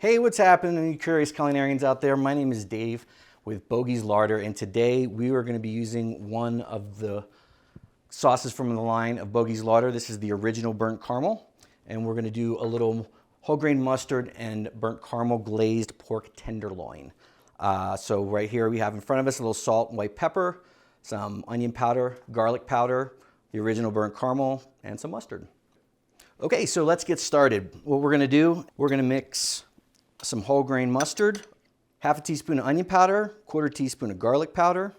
Hey, what's happening, you curious culinarians out there? My name is Dave with Bogey's Larder, and today we are going to be using one of the sauces from the line of Bogey's Larder. This is the original burnt caramel, and we're going to do a little whole grain mustard and burnt caramel glazed pork tenderloin. So right here we have in front of us a little salt and white pepper, some onion powder, garlic powder, the original burnt caramel, and some mustard. Okay, so let's get started. What we're going to do, we're going to mix some whole grain mustard, half a teaspoon of onion powder, quarter teaspoon of garlic powder,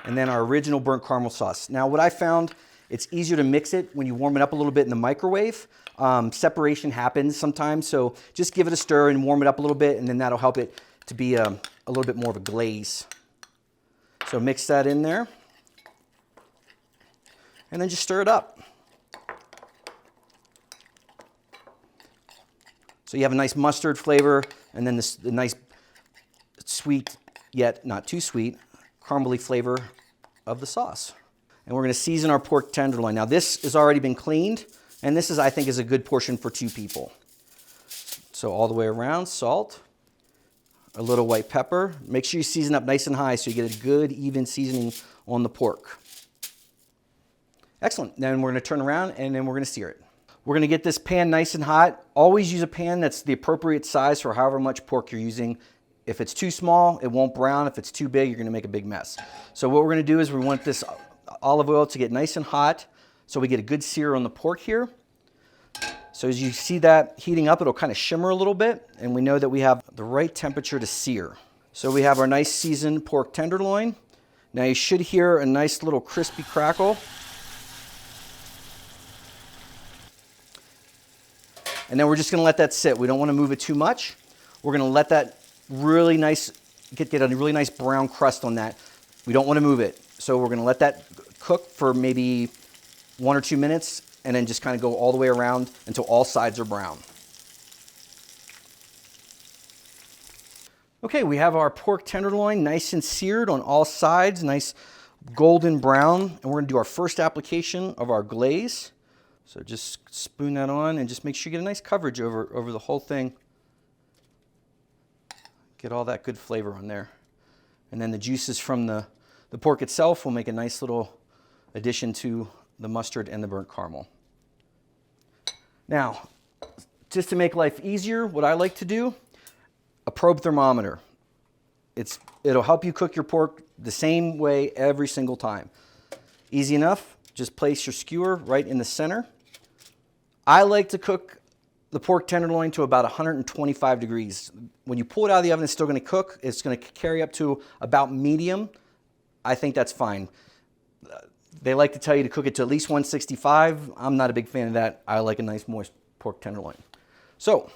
and then our original burnt caramel sauce. Now what I found, it's easier to mix it when you warm it up a little bit in the microwave. Separation happens sometimes, so just give it a stir and warm it up a little bit, and then that'll help it to be a little bit more of a glaze. So mix that in there, and then just stir it up. So you have a nice mustard flavor, and then the nice sweet, yet not too sweet, caramelly flavor of the sauce. And we're going to season our pork tenderloin. Now this has already been cleaned, and this is, I think, is a good portion for 2 people. So all the way around, salt, a little white pepper. Make sure you season up nice and high so you get a good, even seasoning on the pork. Excellent. Then we're going to turn around, and then we're going to sear it. We're going to get this pan nice and hot. Always use a pan that's the appropriate size for however much pork you're using. If it's too small, it won't brown. If it's too big, you're going to make a big mess. So what we're going to do is we want this olive oil to get nice and hot so we get a good sear on the pork here. So as you see that heating up, it'll kind of shimmer a little bit, and we know that we have the right temperature to sear. So we have our nice seasoned pork tenderloin. Now you should hear a nice little crispy crackle. And then we're just going to let that sit. We don't want to move it too much. We're going to let that really nice, get a really nice brown crust on that. We don't want to move it. So we're going to let that cook for maybe 1 or 2 minutes, and then just kind of go all the way around until all sides are brown. Okay, we have our pork tenderloin nice and seared on all sides, nice golden brown. And we're going to do our first application of our glaze. So just spoon that on and just make sure you get a nice coverage over the whole thing. Get all that good flavor on there. And then the juices from the pork itself will make a nice little addition to the mustard and the burnt caramel. Now, just to make life easier, what I like to do, a probe thermometer. It'll help you cook your pork the same way every single time. Easy enough. Just place your skewer right in the center. I like to cook the pork tenderloin to about 125 degrees. When you pull it out of the oven, it's still going to cook. It's going to carry up to about medium. I think that's fine. They like to tell you to cook it to at least 165. I'm not a big fan of that. I like a nice moist pork tenderloin. So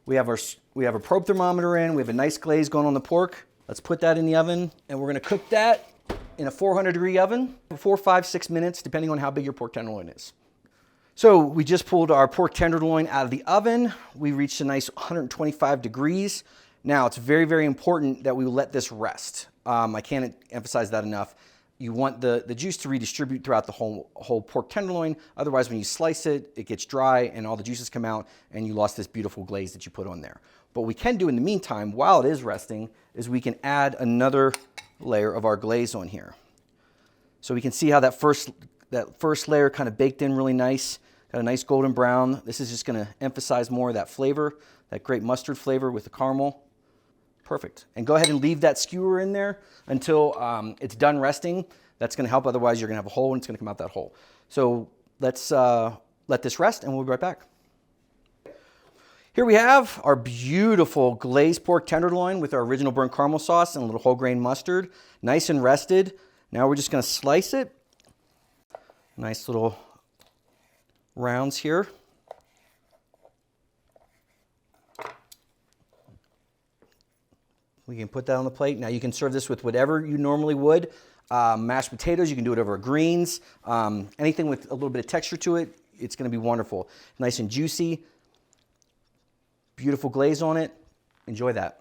we have a probe thermometer in. We have a nice glaze going on the pork. Let's put that in the oven, and we're going to cook that in a 400-degree oven for 4, 5, 6 minutes, depending on how big your pork tenderloin is. So we just pulled our pork tenderloin out of the oven. We reached a nice 125 degrees. Now it's very, very important that we let this rest. I can't emphasize that enough. You want the juice to redistribute throughout the whole pork tenderloin. Otherwise, when you slice it, it gets dry and all the juices come out and you lost this beautiful glaze that you put on there. What we can do in the meantime, while it is resting, is we can add another layer of our glaze on here. So we can see how that first layer kind of baked in really nice. Got a nice golden brown. This is just going to emphasize more of that flavor, that great mustard flavor with the caramel. Perfect. And go ahead and leave that skewer in there until it's done resting. That's going to help. Otherwise, you're going to have a hole and it's going to come out that hole. So let's let this rest and we'll be right back. Here we have our beautiful glazed pork tenderloin with our original burnt caramel sauce and a little whole grain mustard. Nice and rested. Now we're just going to slice it. Nice little rounds here. We can put that on the plate. Now you can serve this with whatever you normally would. Mashed potatoes, you can do it over greens. Anything with a little bit of texture to it, it's going to be wonderful. Nice and juicy. Beautiful glaze on it. Enjoy that.